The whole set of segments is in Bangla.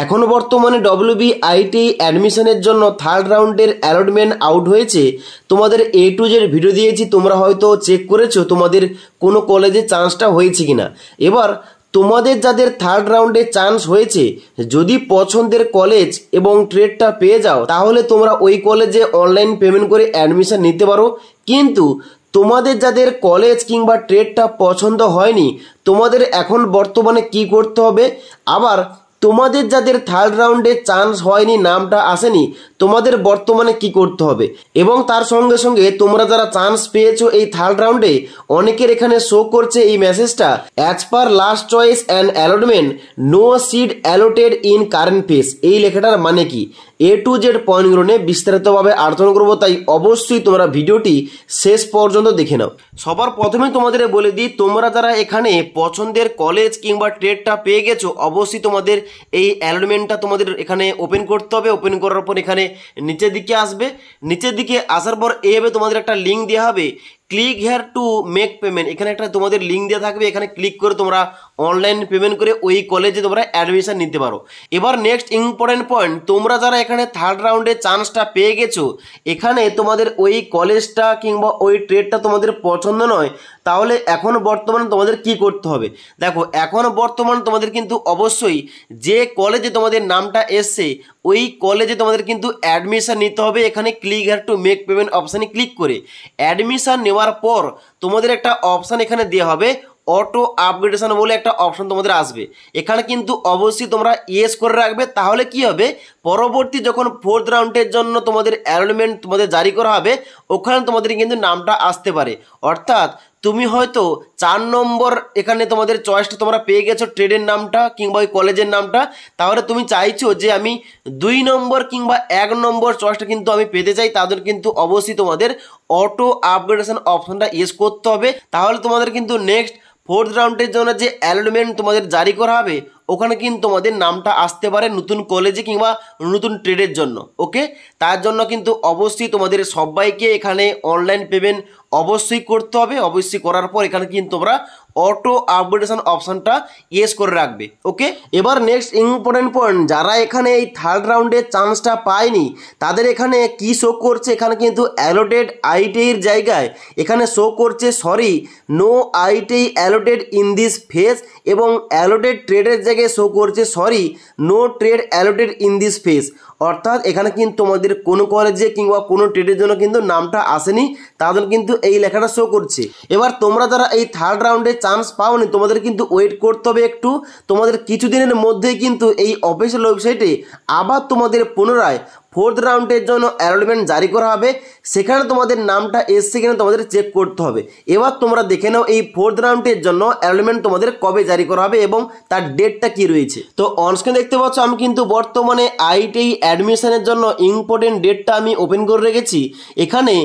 এখন বর্তমানে WBIT অ্যাডমিশনের জন্য থার্ড রাউন্ডের অ্যালটমেন্ট আউট হয়েছে। তোমাদের A to Z ভিডিও দিয়েছি, তোমরা হয়তো চেক করেছো তোমাদের কোনো কলেজে চান্সটা হয়েছে কিনা। এবার তোমাদের যাদের থার্ড রাউন্ডে চান্স হয়েছে, যদি পছন্দের কলেজ এবং ট্রেডটা পেয়ে যাও তাহলে তোমরা ওই কলেজে অনলাইন পেমেন্ট করে অ্যাডমিশন নিতে পারো। কিন্তু তোমাদের যাদের কলেজ কিংবা ট্রেডটা পছন্দ হয়নি, তোমাদের এখন বর্তমানে কি করতে হবে, আবার তোমাদের যাদের থার্ড রাউন্ডে চান্স হয়নি, নামটা আসেনি, তোমাদের বর্তমানে কি করতে হবে, এবং তার সঙ্গে সঙ্গে তোমরা যারা চান্স পেয়েছো এই থার্ড রাউন্ডে, অনেকের এখানে শো করছে এই মেসেজটা, as per last choice and allotment no seat allotted in current phase. এই লেখাটার মানে কি, A to Z পয়েন্টগুলো নিয়ে বিস্তারিতভাবে আলোচনা করবো, তাই অবশ্যই তোমরা ভিডিওটি শেষ পর্যন্ত দেখে নাও। সবার প্রথমে তোমাদের বলে দিই, তোমরা যারা এখানে পছন্দের কলেজ কিংবা ট্রেডটা পেয়ে গেছো, অবশ্যই তোমাদের এই অ্যালটমেন্টটা তোমাদের এখানে ওপেন করতে হবে। ওপেন করার পর এখানে নিচের দিকে আসবে, নিচের দিকে আসার পর এইভাবে তোমাদের একটা লিঙ্ক দেওয়া হবে, click here to make payment. এখানে একটা তোমাদের লিঙ্ক দেওয়া থাকবে, এখানে ক্লিক করে তোমরা অনলাইন পেমেন্ট করে ওই কলেজে তোমরা অ্যাডমিশন নিতে পারো। এবার নেক্সট ইম্পর্টেন্ট পয়েন্ট, তোমরা যারা এখানে থার্ড রাউন্ডে চান্সটা পেয়ে গেছো, এখানে তোমাদের ওই কলেজটা কিংবা ওই ট্রেডটা তোমাদের পছন্দ নয়, তাহলে এখন বর্তমানে তোমাদের কি করতে হবে। দেখো, এখন বর্তমানে তোমাদের কিন্তু অবশ্যই যে কলেজে তোমাদের নামটা এসছে ওই কলেজে তোমাদের কিন্তু অ্যাডমিশন নিতে হবে। এখানে click here to make payment অপশানে ক্লিক করে অ্যাডমিশন নেওয়ার পর তোমাদের একটা অপশান এখানে দেওয়া হবে, অটো আপগ্রেডেশন বলে একটা অপশন তোমাদের আসবে। এখানে কিন্তু অবশ্যই তোমরা ইয়েস করে রাখবে, তাহলে কি হবে, পরবর্তী যখন ফোর্থ রাউন্ডের জন্য তোমাদের অ্যালটমেন্ট তোমাদের জারি করা হবে, ওখানে তোমাদের কিন্তু নামটা আসতে পারে। অর্থাৎ তুমি হয়তো 4 নম্বর এখানে তোমাদের চয়েসটা তোমরা পেয়ে গেছো, ট্রেডের নামটা কিংবা ওই কলেজের নামটা, তাহলে তুমি চাইছো যে আমি 2 নম্বর কিংবা 1 নম্বর চয়েসটা কিন্তু আমি পেতে চাই, তাদের কিন্তু অবশ্যই তোমাদের অটো আপগ্রেডেশন অপশনটা ইয়েস করতে হবে। তাহলে তোমাদের কিন্তু নেক্সট ফোর্থ রাউন্ডের জন্য যে অ্যালটমেন্ট তোমাদের জারি করা হবে, ওখানে কিন্তু তোমাদের নামটা আসতে পারে নতুন কলেজে কিংবা নতুন ট্রেডের জন্য। ওকে, তার জন্য কিন্তু অবশ্যই তোমাদের সবাইকে এখানে অনলাইন পেমেন্ট অবশ্যই করতে হবে। অবশ্যই করার পর এখানে কিন্তু তোমরা অটো আপগ্রেডেশন অপশনটা ইয়েস করে রাখবে। ওকে, এবার নেক্সট ইম্পর্টেন্ট পয়েন্ট, যারা এখানে এই থার্ড রাউন্ডে চান্সটা পায়নি তাদের এখানে কি শো করছে, এখানে কিন্তু অ্যালোটেড আইটির জায়গায় এখানে শো করছে sorry no IT allotted in this phase, এবং অ্যালোটেড ট্রেডের জায়গায় শো করছে sorry no trade allotted in this phase. অর্থাৎ এখানে কিন্তু তোমাদের কোনো কলেজে কিংবা কোনো ট্রেডের জন্য কিন্তু নামটা আসেনি, তাদের কিন্তু এই লেখাটা শো করছে। এবার তোমরা যারা এই থার্ড রাউন্ডে চান্স পাওনি, তোমাদের কিন্তু ওয়েট করতে হবে একটু। তোমাদের কিছুদিনের মধ্যেই কিন্তু এই অফিসিয়াল ওয়েবসাইটে আবার তোমাদের পুনরায় ফোর্থ রাউন্ডের জন্য অ্যালটমেন্ট জারি করা হবে, সেখানে তোমাদের নামটা এসছে কিনা তোমাদের চেক করতে হবে। এবার তোমরা দেখে নাও এই ফোর্থ রাউন্ডের জন্য অ্যালটমেন্ট তোমাদের কবে জারি করা হবে এবং তার ডেটটা কি রয়েছে। তো অনস্ক্রিনে দেখতে পাচ্ছ আমি কিন্তু বর্তমানে আইটি অ্যাডমিশনের জন্য ইম্পর্টেন্ট ডেটটা আমি ওপেন করে রেখেছি। এখানে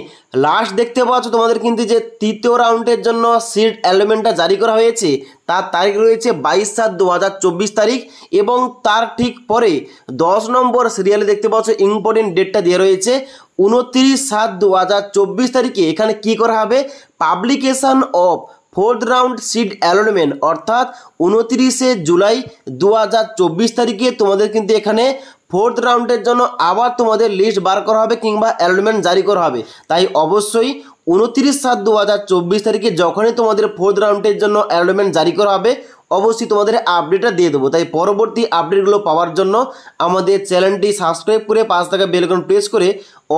লাস্ট দেখতে পাচ্ছ তোমাদের কিন্তু যে তৃতীয় রাউন্ডের জন্য সিট অ্যালটমেন্টটা জারি করা হয়েছে, তার তারিখ রয়েছে 22/7/2024 তারিখ, এবং তার ঠিক পরে 10 নম্বর সিরিয়ালে দেখতে পাচ্ছ ইম্পর্টেন্ট ডেটটা দিয়ে রয়েছে 29/7/2024 তারিখে। এখানে কি করা হবে, publication of fourth round seat allotment, অর্থাৎ 29শে জুলাই 2024 তারিখে তোমাদের কিন্তু এখানে ফোর্থ রাউন্ডের জন্য আবার তোমাদের লিস্ট বার করা হবে কিংবা অ্যালটমেন্ট জারি করা হবে। তাই অবশ্যই 29/7/2024 তারিখে যখনই তোমাদের ফোর্থ রাউন্ডের জন্য অ্যালটমেন্ট জারি করা হবে, অবশ্যই তোমাদের আপডেটটা দিয়ে দেবো। তাই পরবর্তী আপডেটগুলো পাওয়ার জন্য আমাদের চ্যানেলটি সাবস্ক্রাইব করে পাশ থাকা বেল আইকন প্রেস করে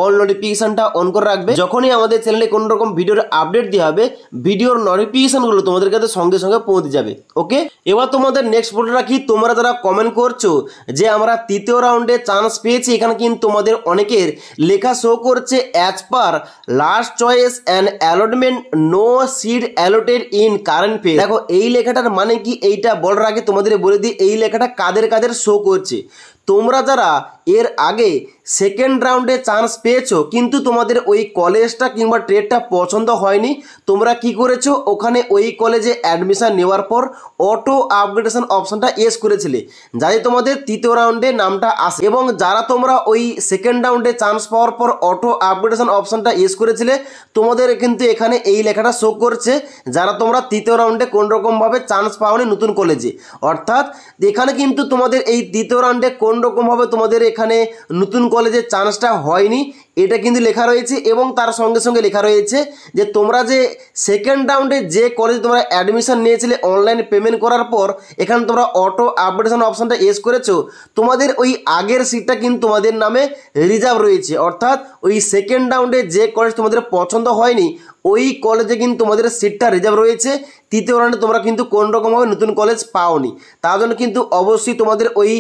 অল নোটিফিকেশনটা অন করে রাখবে। যখনই আমাদের চ্যানেলে কোনো রকম ভিডিওর আপডেট দেওয়া হবে, ভিডিওর নোটিফিকেশনগুলো তোমাদের কাছে সঙ্গে সঙ্গে পৌঁছে যাবে। ওকে, এবার তোমাদের নেক্সট বলে রাখি, তোমরা যারা কমেন্ট করছো যে আমরা তৃতীয় রাউন্ডে চান্স পেয়েছি, এখানে কিন্তু তোমাদের অনেকের লেখা শো করছে as per last choice and allotment no seat allotted in current phase. দেখো, এই লেখাটার মানে কি, এইটা বলার আগে তোমাদের বলে দিই এই লেখাটা কাদের কাদের শো করছে। তোমরা যারা এর আগে সেকেন্ড রাউন্ডে চান্স পেয়েছো কিন্তু তোমাদের ওই কলেজটা কিংবা ট্রেডটা পছন্দ হয়নি, তোমরা কি করেছো, ওখানে ওই কলেজে অ্যাডমিশন নেওয়ার পর অটো আপগ্রেডেশন অপশানটা ইয়েস করেছিলে, যাতে তোমাদের তৃতীয় রাউন্ডে নামটা আসে। এবং যারা তোমরা ওই সেকেন্ড রাউন্ডে চান্স পাওয়ার পর অটো আপগ্রেডেশন অপশানটা ইয়েস করেছিলে, তোমাদের কিন্তু এখানে এই লেখাটা শো করছে যারা তোমরা তৃতীয় রাউন্ডে কোনোরকমভাবে চান্স পাওনি নতুন কলেজে। অর্থাৎ এখানে কিন্তু তোমাদের এই তৃতীয় রাউন্ডে কোনোরকমভাবে তোমাদের এখানে নতুন কলেজে চান্সটা হয়নি, এটা কিন্তু লেখা রয়েছে। এবং তার সঙ্গে সঙ্গে লেখা রয়েছে যে তোমরা যে সেকেন্ড রাউন্ডে যে কলেজে তোমরা অ্যাডমিশন নিয়েছিলে অনলাইন পেমেন্ট করার পর এখানে তোমরা অটো আপগ্রেডেশন অপশানটা ইয়েস করেছো, তোমাদের ওই আগের সিটটা কিন্তু তোমাদের নামে রিজার্ভ রয়েছে। অর্থাৎ ওই সেকেন্ড রাউন্ডে যে কলেজ তোমাদের পছন্দ হয়নি ওই কলেজে কিন্তু তোমাদের সিটটা রিজার্ভ রয়েছে, তৃতীয় রাউন্ডে তোমরা কিন্তু কোনোরকমভাবে নতুন কলেজ পাওনি। তার জন্য কিন্তু অবশ্যই তোমাদের ওই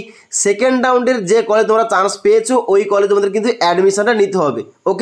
সেকেন্ড রাউন্ডের যে কলেজ তোমরা চান্স পেয়েছো ওই কলেজ তোমাদের কিন্তু অ্যাডমিশনটা নিতে হবে। ওকে।